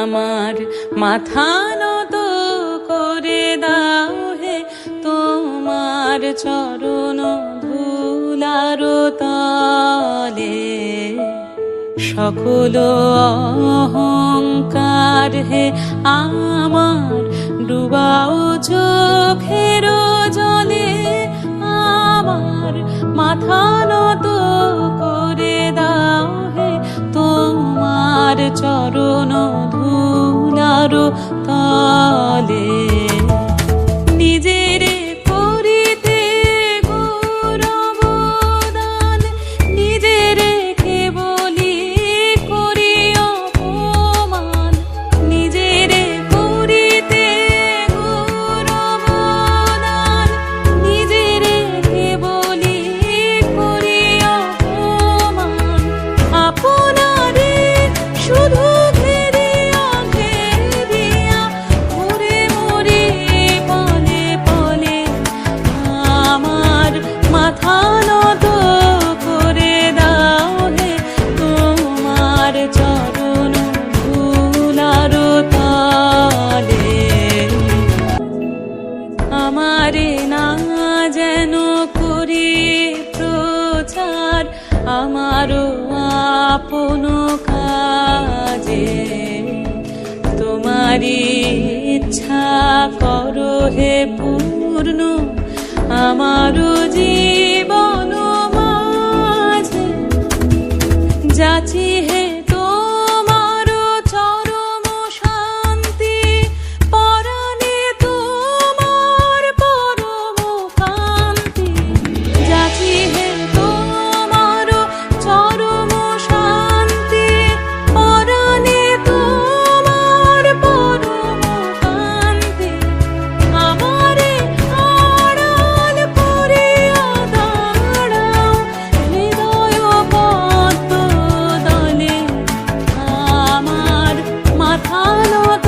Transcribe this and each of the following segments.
আমার মাথা নত করে দাও হে তোমার চরণ ধুলার তলে। সকল অহংকার হে আমার ডুবাও চোখের জলে। আমার মাথা নত করে দাও হে তোমার চরণ ধুলার তলে। নিজের করিতে গৌরবদান, নিজের কেবলি করি অপমান। নিজের করিতে গৌরবদান, নিজের কেবলি করি অপমান। আপনারে শুধু ঘেরিয়া ঘেরিয়া ঘুরে মরি পলে পলে। আমার মাথা নত করে দাও হে তোমার চরণ ধুলার তলে। আমারে না যেন করি প্রচার আমারও আপন কাজে। তোমারি ইচ্ছা করো হে পূর্ণ আমারও জীবন মাঝে। যাচি হে তোমার চরম শান্তি, পরাণে তোমার পরম কান্তি। যাচি হে তোমার চরম শান্তি, পরাণে তোমার পরম কান্তি। আমারে আড়াল করিয়া দাঁড়াও হৃদয় পদ্ম দলে। আমার মাথা নত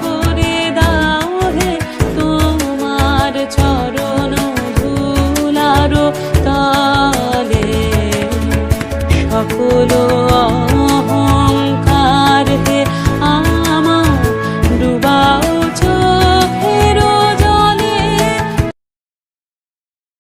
করে দাও হে তোমার চরণ ধুলার তলে। সকল